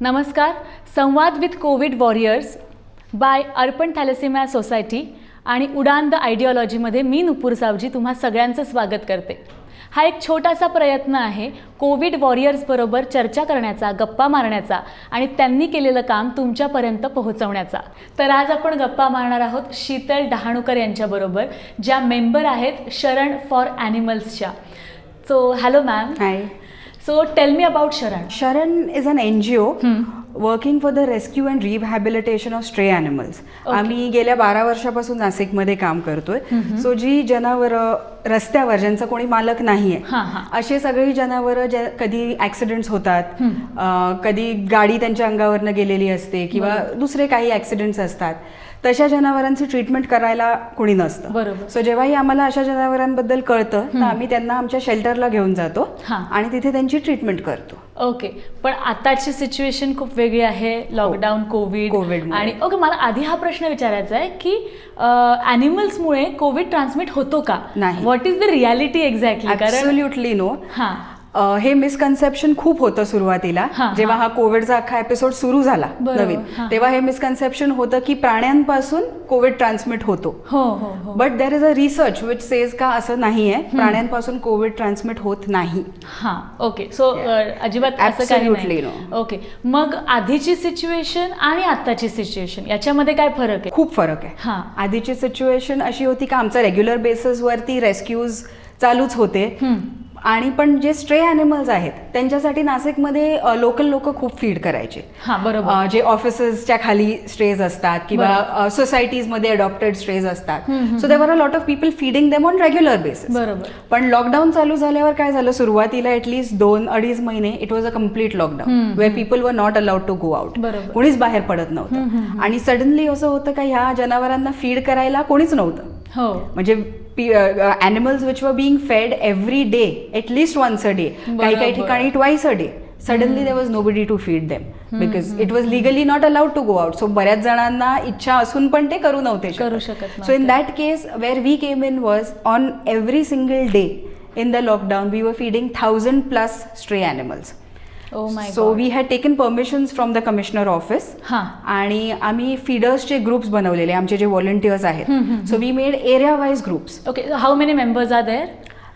नमस्कार. संवाद with Covid warriors bye अर्पण थॅलेसेमिया सोसायटी आणि उडान द आयडिओलॉजीमध्ये मी नुपूर सावजी तुम्हा सगळ्यांचं स्वागत करते. हा एक छोटासा प्रयत्न आहे कोविड वॉरियर्सबरोबर चर्चा करण्याचा, गप्पा मारण्याचा आणि त्यांनी केलेलं काम तुमच्यापर्यंत पोहोचवण्याचा. तर आज आपण गप्पा मारणार आहोत शीतल डहाणूकर यांच्याबरोबर, ज्या मेंबर आहेत शरण फॉर ॲनिमल्सच्या. So hello ma'am. Hi. So tell me about Sharan. Sharan is an NGO working for the rescue and rehabilitation of stray animals. आम्ही गेल्या 12 वर्षापासून नाशिकमध्ये काम करतोय. सो जी जनावरं रस्त्यावर ज्यांचा कोणी मालक नाहीये असे सगळी जनावरं कधी ऍक्सिडेंट्स होतात, कधी गाडी त्यांच्या अंगावरनं गेलेली असते किंवा दुसरे काही ऍक्सिडेंट्स असतात, तशा जनावरांची ट्रीटमेंट करायला कोणी नसतं. बरोबर. सो जेव्हाही आम्हाला अशा जनावरांबद्दल कळतं तर आम्ही त्यांना आमच्या शेल्टरला घेऊन जातो आणि तिथे त्यांची ट्रीटमेंट करतो. ओके. पण आताची सिच्युएशन खूप वेगळी आहे, लॉकडाऊन, कोविड आणि ओके. मला आधी हा प्रश्न विचारायचा आहे की ॲनिमल्समुळे कोविड ट्रान्समिट होतो का? नाही. What is the reality exactly? Absolutely no. हे मिसकन्सेप्शन खूप होतं सुरुवातीला. जेव्हा हा कोविडचा अख्खा एपिसोड सुरू झाला नवीन, तेव्हा हे मिसकन्सेप्शन होतं की प्राण्यांपासून कोविड ट्रान्समिट होतो. But there is a research which says का असं नाहीये, प्राण्यांपासून कोविड ट्रान्समिट होत नाही. ओके. सो अजिबात असं काही नाही. ओके. मग आधीची सिच्युएशन आणि आताची सिच्युएशन याच्यामध्ये काय फरक आहे? खूप फरक आहे. आधीची सिच्युएशन अशी होती का आमचा रेग्युलर बेसिसवरती रेस्क्यूज चालूच होते आणि पण जे स्ट्रे ॲनिमल्स आहेत त्यांच्यासाठी नाशिकमध्ये लोकल लोक खूप फीड करायचे. बरोबर. जे ऑफिसेसच्या खाली स्ट्रेज असतात किंवा सोसायटीजमध्ये अडॉप्टेड स्ट्रेज असतात. So there are lot of people feeding them on regular basis. बरोबर. पण लॉकडाऊन चालू झाल्यावर काय झालं, सुरुवातीला ॲटलीस्ट 2-2.5 महिने it was a complete lockdown where people were not allowed to go out. कोणीच बाहेर पडत नव्हतं आणि सडनली असं होतं का ह्या जनावरांना फीड करायला कोणीच नव्हतं. म्हणजे animals which were being fed every day, at least once a day, काही ठिकाणी twice a day. Suddenly there was nobody to feed them because it was legally not allowed to go out. So बऱ्याच जणांना इच्छा असून पण ते करू शकत. So in that case where we came in was on every single day in the lockdown we were feeding 1,000+ stray animals. So we had taken permissions from the commissioner office आणि आम्ही फीडर्सचे ग्रुप्स बनवलेले, आमचे जे volunteers आहेत. So we made area wise groups. Okay. How many members are there?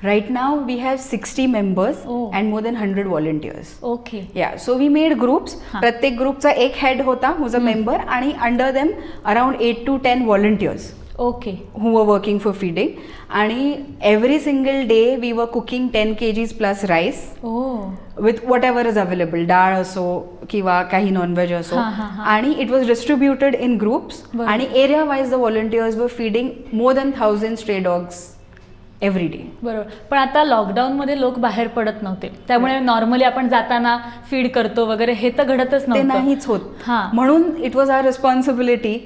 Right now we have 60 members and more than 100 volunteers. Okay. Yeah, so we made groups. प्रत्येक ग्रुपचा एक head होता who's a member आणि under them around 8 to 10 volunteers. Okay. Who were working for feeding. आणि every single day we were cooking 10 kgs plus rice. With whatever is available, डाळ असो किंवा काही नॉनव्हेज असो. आणि it was distributed in groups. आणि area wise the volunteers were feeding more than 1,000 stray dogs every day. बरोबर. पण आता लॉकडाऊनमध्ये लोक बाहेर पडत नव्हते, त्यामुळे नॉर्मली आपण जाताना फीड करतो वगैरे हे तर घडतच नव्हतं. ते नाहीच होत. म्हणून it was our responsibility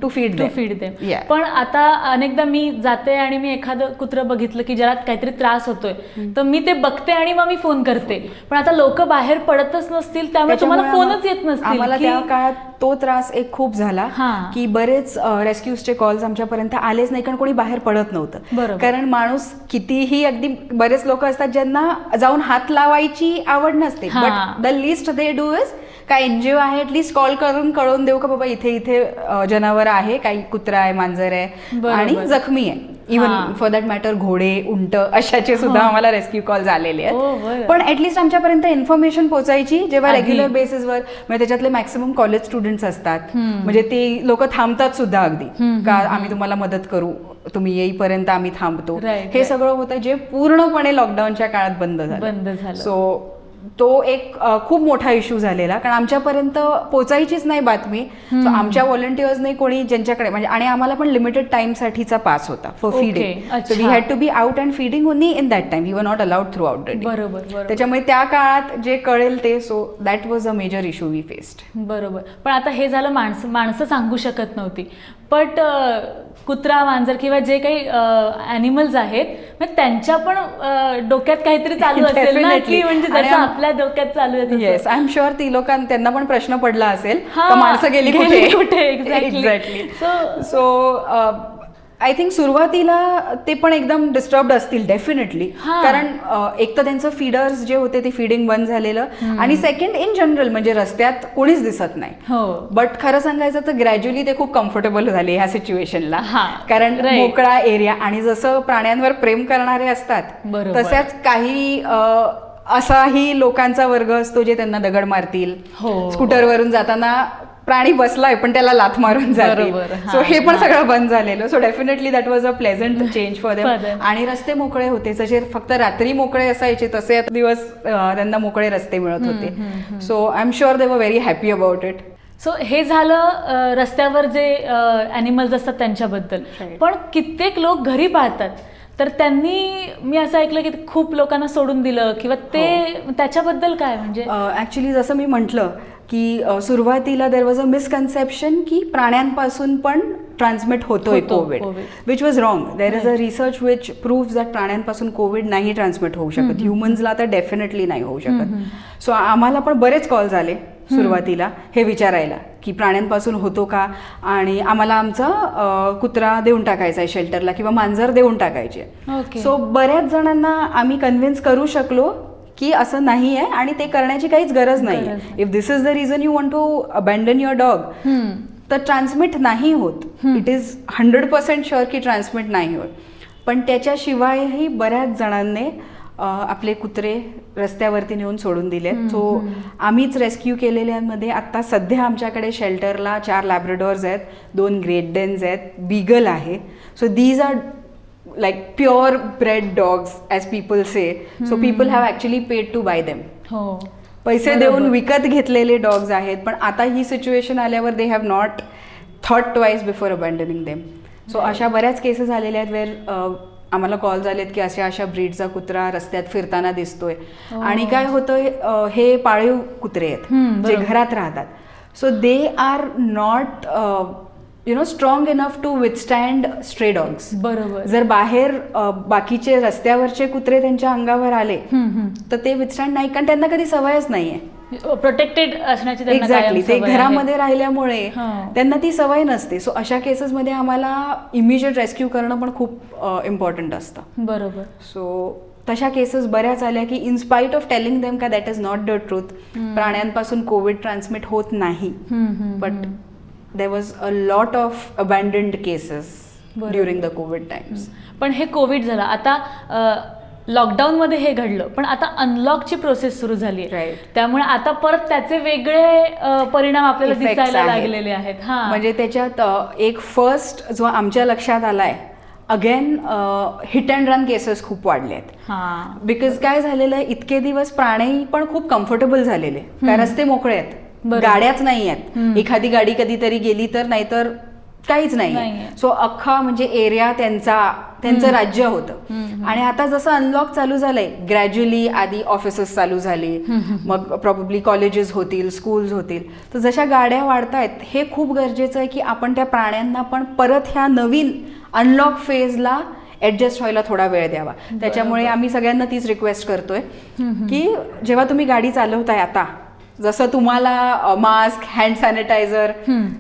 to feed them. पण आता अनेकदा मी जाते आणि मी एखादं कुत्रं बघितलं की ज्याला काहीतरी त्रास होतोय तर मी ते बघते आणि मग मी फोन करते. पण आता लोक बाहेर पडतच नसतील त्यामुळे तुम्हाला फोनच येत नसतील. आम्हाला त्या काळात तो त्रास एक खूप झाला की बरेच रेस्क्यूजचे कॉल्स आमच्यापर्यंत आलेच नाही, कारण कोणी बाहेर पडत नव्हतं. कारण माणूस कितीही, अगदी बरेच लोक असतात ज्यांना जाऊन हात लावायची आवड नसते, but the list they do is काय एनजीओ आहे ऍटलीस्ट कॉल करून कळवून देऊ का बाबा इथे जनावर आहे, काही कुत्रा आहे, मांजर आहे आणि जखमी आहे. इव्हन फॉर दॅट मॅटर घोडे, उंट अशाचे सुद्धा आम्हाला रेस्क्यू कॉल्स आलेले आहेत. पण ऍटलीस्ट आमच्यापर्यंत इन्फॉर्मेशन पोहोचायची जेव्हा रेग्युलर बेसिसवर. म्हणजे त्याच्यातले मॅक्सिमम कॉलेज स्टुडंट्स असतात, म्हणजे ते लोक थांबतात सुद्धा अगदी का आम्ही तुम्हाला मदत करू, तुम्ही येईपर्यंत आम्ही थांबतो. हे सगळं होतं जे पूर्णपणे लॉकडाऊनच्या काळात बंद झालं. सो तो एक खूप मोठा इश्यू झालेला, कारण आमच्यापर्यंत पोचायचीच नाही बातमी. सो आमच्या व्हॉलंटियर्सने कोणी ज्यांच्याकडे म्हणजे, आणि आम्हाला पण लिमिटेड टाइमसाठीचा पास होता for feeding. So we had to be out and feeding only in that time. We were not allowed throughout the day. बरोबर. त्याच्यामुळे त्या काळात जे कळेल ते, so that was a major issue we faced. बरोबर. पण आता हे झालं, माणसं सांगू शकत नव्हती. बट कुत्रा, मांजर किंवा जे काही ॲनिमल्स आहेत त्यांच्या पण डोक्यात काहीतरी चालू असेल ना, की म्हणजे जसं आपल्या डोक्यात चालू आहे. येस, आय एम शुअर ती लोकांना त्यांना पण प्रश्न पडला असेल, माणसं गेली कुठे. एक्झॅक्टली. सो आय थिंक सुरुवातीला ते पण एकदम डिस्टर्ब्ड असतील डेफिनेटली, कारण एक तर त्यांचं फीडर्स जे होते ते फीडिंग बंद झालेलं आणि सेकंड इन जनरल म्हणजे रस्त्यात कोणीच दिसत नाही. बट खरं सांगायचं तर ग्रॅज्युअली ते खूप कम्फर्टेबल झाले ह्या सिच्युएशनला, कारण मोकळा एरिया आणि जसं प्राण्यांवर प्रेम करणारे असतात तशाच काही असाही लोकांचा वर्ग असतो जे त्यांना दगड मारतील, स्कूटरवरून जाताना प्राणी बसलाय पण त्याला लाथ मारून जातील. सो हे पण सगळं बंद झालेलं. So definitely that was a pleasant change for them. आणि रस्ते मोकळे होते, जसे फक्त रात्री मोकळे असायचे तसे दिवस त्यांना मोकळे रस्ते मिळत होते. So I am sure they were very happy about it. So हे झालं रस्त्यावर जे ॲनिमल्स असतात त्यांच्याबद्दल. पण कित्येक लोक घरी पाळतात, तर त्यांनी मी असं ऐकलं की खूप लोकांना सोडून दिलं किंवा ते त्याच्याबद्दल काय? म्हणजे ॲक्च्युली जसं मी म्हटलं की सुरुवातीला देर वॉज अ मिसकन्सेप्शन की प्राण्यांपासून पण ट्रान्समिट होतोय Covid, which was wrong. There is a research which proves that प्राण्यांपासून कोविड नाही ट्रान्समिट होऊ शकत, ह्युमन्सला तर डेफिनेटली नाही होऊ शकत. सो आम्हाला पण बरेच कॉल झाले सुरुवातीला हे विचारायला की प्राण्यांपासून होतो का, आणि आम्हाला आमचा कुत्रा देऊन टाकायचा आहे शेल्टरला किंवा मांजर देऊन टाकायची. सो बऱ्याच जणांना आम्ही कन्व्हिन्स करू शकलो की असं नाही आहे आणि ते करण्याची काहीच गरज नाही आहे. If this is the reason you want to abandon your dog, तर ट्रान्समिट नाही होत. इट इज 100% शुअर की ट्रान्समिट नाही होत. पण त्याच्याशिवायही बऱ्याच जणांनी आपले कुत्रे रस्त्यावरती नेऊन सोडून दिले. सो आम्हीच रेस्क्यू केलेल्यांमध्ये आत्ता सध्या आमच्याकडे शेल्टरला 4 लॅब्राडॉर्स आहेत, 2 ग्रेट डेन्स आहेत, बीगल आहे. So these are like pure bred dogs as people say. So people have actually paid to buy them. पैसे देऊन विकत घेतलेले डॉग्स आहेत, पण आता ही सिच्युएशन आल्यावर they have not thought twice before abandoning them. So अशा बऱ्याच केसेस आलेल्या आहेत वेअर आम्हाला कॉल झालेत की अशा ब्रीडचा कुत्रा रस्त्यात फिरताना दिसतोय. आणि काय होतं, हे पाळीव कुत्रे आहेत जे घरात राहतात. So they are not strong enough to withstand stray dogs. बरोबर. जर बाहेर बाकीचे रस्त्यावरचे कुत्रे त्यांच्या अंगावर आले तर ते विथस्टँड नाही, कारण त्यांना कधी सवयच नाहीये प्रोटेक्टेड असण्याची. एक्झॅक्टली, ते घरामध्ये राहिल्यामुळे त्यांना ती सवय नसते. सो अशा केसेसमध्ये आम्हाला इमिजिएट रेस्क्यू करणं पण खूप इम्पॉर्टंट असतं. बरोबर. सो तशा केसेस बऱ्याच आल्या की in spite of telling them का that is not the truth, प्राण्यांपासून कोविड ट्रान्समिट होत नाही, but there was a lot of abandoned cases during the COVID times. पण हे कोविड झालं, आता लॉकडाऊनमध्ये हे घडलं, पण आता अनलॉकची प्रोसेस सुरू झाली आहे. त्यामुळे आता परत त्याचे वेगळे परिणाम आपल्याला दिसायला लागलेले आहेत. म्हणजे त्याच्यात एक फर्स्ट जो आमच्या लक्षात आलाय, again hit and run cases खूप वाढले आहेत. बिकॉज काय झालेलं आहे, इतके दिवस प्राणी पण खूप कम्फर्टेबल झालेले, काय रस्ते मोकळे आहेत, गाड्याच नाही आहेत, एखादी गाडी कधीतरी गेली तर, नाहीतर काहीच नाही. सो अख्खा म्हणजे एरिया त्यांचं राज्य होतं. आणि आता जसं अनलॉक चालू झालंय ग्रॅज्युअली, आधी ऑफिसेस चालू झाली, मग प्रॉब्ली कॉलेजेस होतील, स्कूल्स होतील, तर जशा गाड्या वाढतायत हे खूप गरजेचं आहे की आपण त्या प्राण्यांना पण परत ह्या नवीन अनलॉक फेजला ऍडजस्ट व्हायला थोडा वेळ द्यावा. त्याच्यामुळे आम्ही सगळ्यांना तीच रिक्वेस्ट करतोय की जेव्हा तुम्ही गाडी चालवताय, आता जसं तुम्हाला मास्क, हँड सॅनिटायझर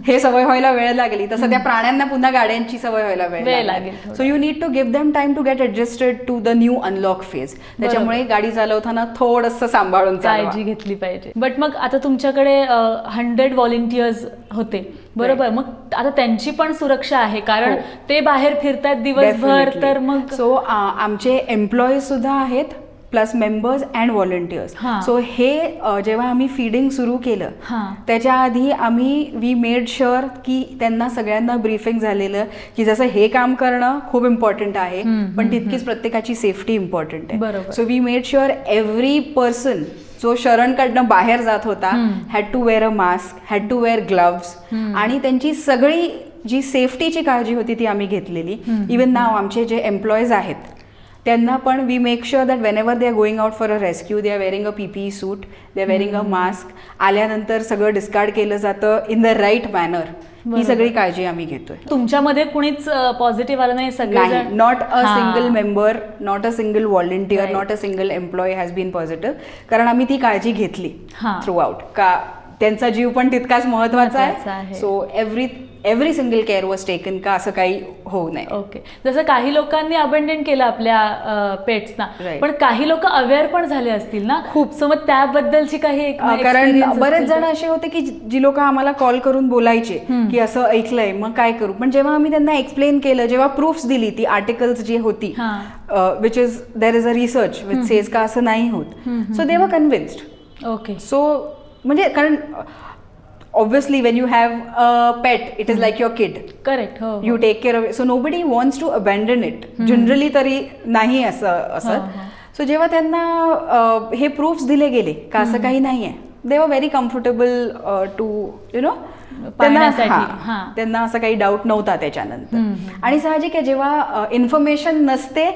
हे सवय व्हायला वेळ लागली, तसं त्या प्राण्यांना पुन्हा गाड्यांची सवय व्हायला वेळ लागेल. So you need to give them time to get adjusted to the new unlock phase. त्याच्यामुळे गाडी चालवताना थोडंसं सांभाळून काळजी घेतली पाहिजे. बट मग आता तुमच्याकडे 100 व्हॉलेंटियर्स होते, बरोबर. मग आता त्यांची पण सुरक्षा आहे, कारण ते बाहेर फिरतात दिवसभर. तर मग सो आमचे एम्प्लॉईज सुद्धा आहेत, plus members and volunteers. So हे जेव्हा आम्ही फीडिंग सुरू केलं त्याच्या आधी वी मेड शुअर की त्यांना सगळ्यांना ब्रीफिंग झालेलं की जसं हे काम करणं खूप इम्पॉर्टंट आहे, पण तितकीच प्रत्येकाची सेफ्टी इम्पॉर्टंट आहे. So we made sure every person जो शरणकडनं बाहेर जात होता had to wear a mask, had to wear gloves, आणि त्यांची सगळी जी सेफ्टीची काळजी होती ती आम्ही घेतलेली. इवन नाव आमचे जे एम्प्लॉईज आहेत त्यांना पण we make sure that whenever they are going out for a rescue they are wearing a PPE suit, they are wearing a mask. आल्यानंतर सगळं डिस्कार्ड केलं जातं इन द राईट मॅनर. ही सगळी काळजी आम्ही घेतोय. तुमच्यामध्ये कुणीच पॉझिटिव्ह आलं नाही? सगळे not a single member, not a single volunteer, not a single employee has been positive, कारण आम्ही ती काळजी घेतली थ्रू आउट. का त्यांचा जीव पण तितकाच महत्वाचा आहे. So every single care was taken का असं काही होऊ नये. ओके. जसं काही लोकांनी अबंडन केलं आपल्या पेट्सना, पण काही लोक अवेअर पण झाले असतील ना खूप. सो मग त्याबद्दलची काही कारण बरेच जण असे होते की जी लोक आम्हाला कॉल करून बोलायचे की असं ऐकलंय मग काय करू, पण जेव्हा आम्ही त्यांना एक्सप्लेन केलं, जेव्हा प्रूफ्स दिली, ती आर्टिकल्स जी होती which is there is a research which says का असं नाही होत, सो दे वर कन्व्हिन्स्ड. ओके. सो म्हणजे कारण obviously when you have a pet it is like your kid. Correct. You take care of it, so nobody wants to abandon it generally. तरी नाही असं. सो जेव्हा त्यांना हे प्रूफ्स दिले गेले का असं काही नाही आहे, they were very comfortable to you know, त्यांना असं काही डाऊट नव्हता त्याच्यानंतर. आणि साहजिक आहे जेव्हा इन्फॉर्मेशन नसते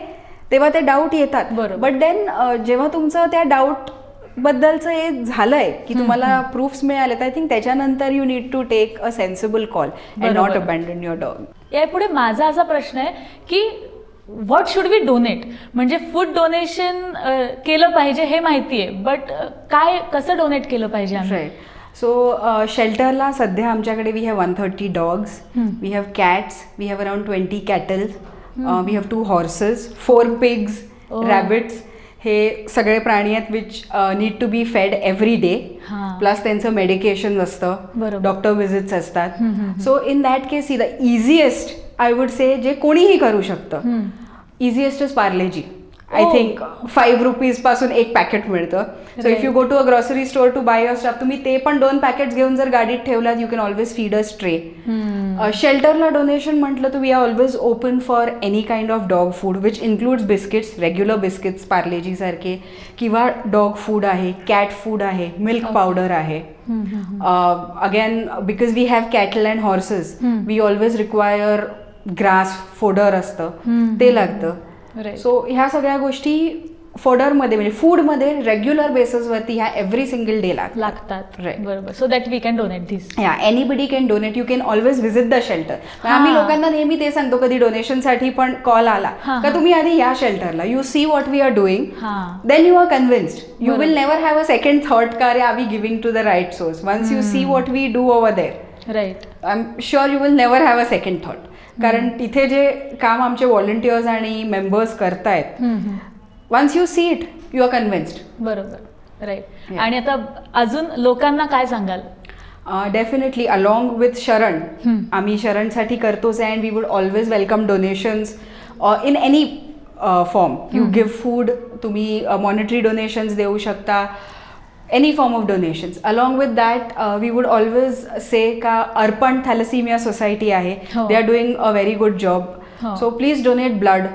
तेव्हा ते डाऊट येतात, बट देन जेव्हा तुमचं त्या डाऊट बद्दलचं हे झालंय की तुम्हाला प्रूफ्स मिळाले, आय थिंक त्याच्यानंतर you need to take a sensible call and not abandon your dog. यापुढे माझा असा प्रश्न आहे की व्हॉट शुड वी डोनेट, म्हणजे फूड डोनेशन केलं पाहिजे हे माहिती आहे, बट काय कसं डोनेट केलं पाहिजे आम्ही? सो शेल्टरला सध्या आमच्याकडे we have 130 dogs, we have cats, we have around 20 cattles, we have 2 horses, 4 pigs, rabbits. हे सगळे प्राणी आहेत which need to be fed every day, plus त्यांचं मेडिकेशन असतं, डॉक्टर विजिट्स असतात. So in that case the easiest I would say जे कोणीही करू शकतं, easiest is Parle G. I think 5 rupees पासून एक पॅकेट मिळतं. So if you go to a grocery store to buy your stuff, तुम्ही ते पण 2 पॅकेट्स घेऊन जर गाडीत ठेवलात, you can always feed a stray. शेल्टरला डोनेशन म्हटलं तर we are always open for any kind of dog food which includes biscuits, regular biscuits Parle G सारखे, किंवा डॉग फूड आहे, कॅट फूड आहे, मिल्क पावडर आहे. Again because we have cattle and horses, we always require grass fodder असतं, ते लागतं. So ह्या सगळ्या गोष्टी फोडरमध्ये म्हणजे फूडमध्ये रेग्युलर बेसिसवरती ह्या एव्हरी सिंगल डे लागतात. बरोबर. So that we can donate this. Anybody can donate. You can always visit the shelter. आम्ही लोकांना नेहमी ते सांगतो, कधी डोनेशनसाठी पण कॉल आला का तुम्ही आधी या शेल्टरला, you see what we are doing, then you are convinced. You will never have a second thought का अरे are we giving to the right source. Once you see what we do over there, right, I am sure you will never have a second thought. कारण तिथे जे काम आमचे volunteers आणि members करतायत, once you see it you are convinced. बरोबर, right. आणि आता अजून लोकांना काय सांगाल? डेफिनेटली अलॉंग विथ शरण, आम्ही शरणसाठी करतोच and we would always welcome donations in any form. You give food, तुम्ही मॉनिटरी डोनेशन्स देऊ शकता, any form of donations. Along with that, we would always say ka Arpan Thalassemia Society ahe, they are doing a very good job. So please donate blood,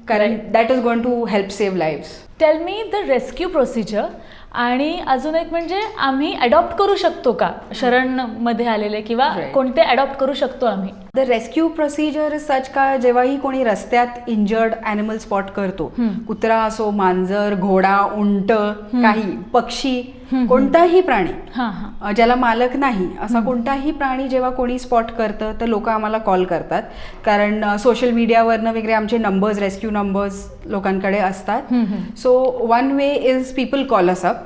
current that is going to help save lives. Tell me the rescue procedure. आणि अजून एक म्हणजे आम्ही adopt करू शकतो का शरणमध्ये आलेले, किंवा कोणते अडॉप्ट करू शकतो आम्ही? The rescue procedure is such का जेव्हाही कोणी रस्त्यात इंजर्ड ॲनिमल स्पॉट करतो, कुत्रा असो, मांजर, घोडा, उंट, काही पक्षी, कोणताही प्राणी ज्याला मालक नाही असा कोणताही प्राणी जेव्हा कोणी स्पॉट करतं तर लोक आम्हाला कॉल करतात. कारण सोशल मीडियावरनं वगैरे आमचे नंबर्स, रेस्क्यू नंबर्स लोकांकडे असतात. So one way is people call us up.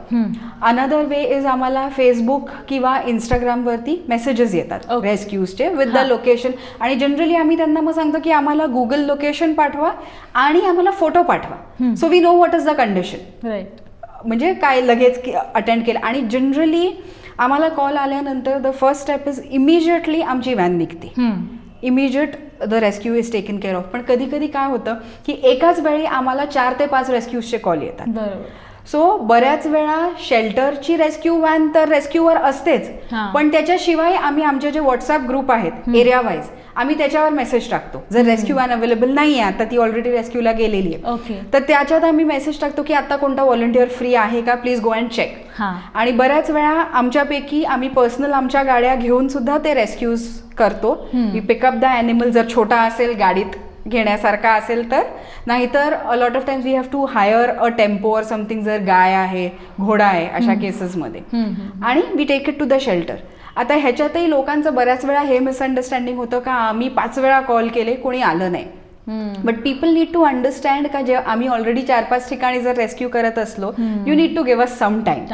Another way is आम्हाला फेसबुक किंवा इंस्टाग्रामवरती मेसेजेस येतात रेस्क्यूजचे विथ द लोकेशन. आणि जनरली आम्ही त्यांना मग सांगतो की आम्हाला गुगल लोकेशन पाठवा आणि आम्हाला फोटो पाठवा, so we know what is the condition. Right. म्हणजे काय लगेच अटेंड केलं. आणि जनरली आम्हाला कॉल आल्यानंतर the first step is immediately आमची व्हॅन निघते, immediate the rescue is taken care of. पण कधी कधी काय होतं की एकाच वेळी आम्हाला 4 ते 5 रेस्क्यूजचे कॉल येतात. बरोबर. सो बऱ्याच वेळा शेल्टरची रेस्क्यू व्हॅन तर रेस्क्यूवर असतेच, पण त्याच्याशिवाय आम्ही आमचे जे व्हॉट्सअप ग्रुप आहेत एरिया वाईज, आम्ही त्याच्यावर मेसेज टाकतो. जर रेस्क्यू व्हॅन अवेलेबल नाही आहे, आता ती ऑलरेडी रेस्क्यूला गेलेली आहे, तर त्याच्यात आम्ही मेसेज टाकतो की आता कोणता व्हॉलंटियर फ्री आहे का, प्लीज गो अँड चेक. आणि बऱ्याच वेळा आमच्यापैकी आम्ही पर्सनल आमच्या गाड्या घेऊन सुद्धा ते रेस्क्यूज करतो. वी पिकअप द ॲनिमल, जर छोटा असेल गाडीत घेण्यासारखा असेल तर, नाहीतर a lot of times we have to hire a tempo or something, जर गाय आहे, घोडा आहे, अशा केसेसमध्ये, आणि we take it to the shelter. आता ह्याच्यातही लोकांचं बऱ्याच वेळा हे मिसअंडरस्टँडिंग होतं का आम्ही 5 वेळा कॉल केले, कोणी आलं नाही. But people need to understand का जे आम्ही ऑलरेडी 4-5 ठिकाणी जर रेस्क्यू करत असलो, you need to give us some time.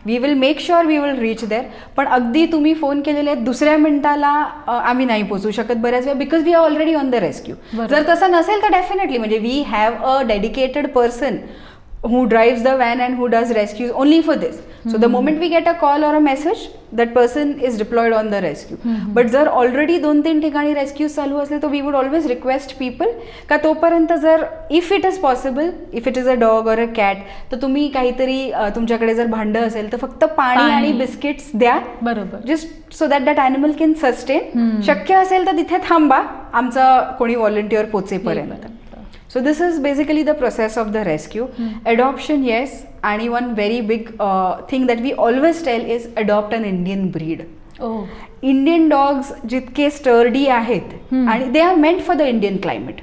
We will make sure we will reach there. पण अगदी तुम्ही फोन केलेले दुसऱ्या मिनिटाला आम्ही नाही पोहोचू शकत बऱ्याच वेळा, because we are already on the rescue. जर तसं नसेल तर डेफिनेटली म्हणजे we have a dedicated person who drives the van and who does rescues only for this. So the moment we get a call or a message, that person is deployed on the rescue. But जर already 2-3 ठिकाणी rescues चालू असले तर we would always request people का तोपर्यंत जर if it is possible, if it is a dog or a cat, तर तुम्ही काहीतरी तुमच्याकडे जर भांडं असेल तर फक्त पाणी आणि बिस्किट्स द्या, बरोबर, just so that that animal can sustain. शक्य असेल तर तिथे थांबा आमचा कोणी volunteer पोचेपर्यंत. So this is basically the process of the rescue. Adoption, yes, and one very big thing that we always tell is adopt an Indian breed. Indian dogs जितके sturdy आहेत आणि दे are meant for the Indian climate.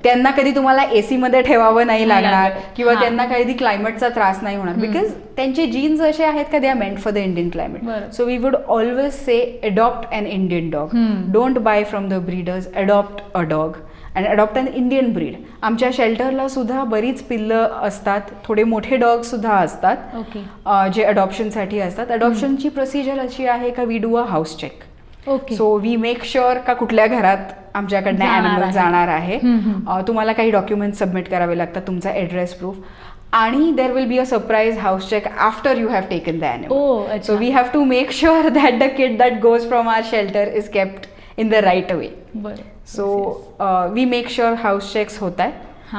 त्यांना कधी तुम्हाला AC मध्ये ठेवावं नाही लागणार किंवा त्यांना कधी क्लायमेटचा त्रास नाही होणार, बिकॉज त्यांचे जीन्स असे आहेत का they are meant for the Indian climate. So we would always say adopt an Indian dog. Don't buy from the breeders, adopt a dog and adopt an Indian breed. आमच्या शेल्टरला सुद्धा बरीच पिल्लं असतात, थोडे मोठे डॉग सुद्धा असतात जे अडॉप्शनसाठी असतात. अडॉप्शनची प्रोसिजर अशी आहे का we do a house check. So we make sure का कुठल्या घरात आमच्याकडनं ॲनिमल जाणार आहे. तुम्हाला काही डॉक्युमेंट सबमिट करावे लागतात, तुमचा ॲड्रेस प्रूफ, आणि there will be a surprise house check after you have taken the animal. So we have to make sure that the kid that goes from our shelter is kept in the right way. So we make sure house checks होत आहेत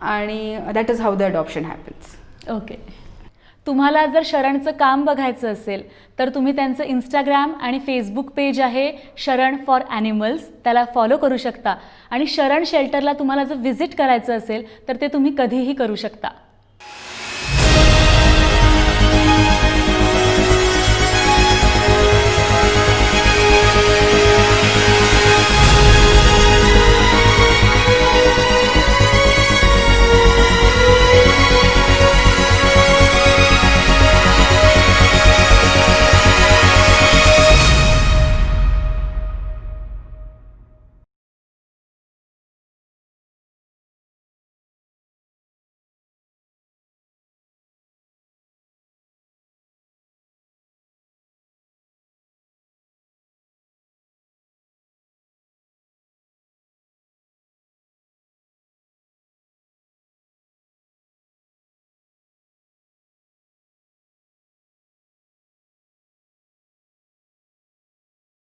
आणि that is how the adoption happens. Okay. तुम्हाला जर शरणचं काम बघायचं असेल तर तुम्ही त्यांचं इंस्टाग्राम आणि फेसबुक पेज आहे शरण फॉर ॲनिमल्स, त्याला फॉलो करू शकता. आणि शरण शेल्टरला तुम्हाला जर व्हिजिट करायचं असेल तर ते तुम्ही कधीही करू शकता.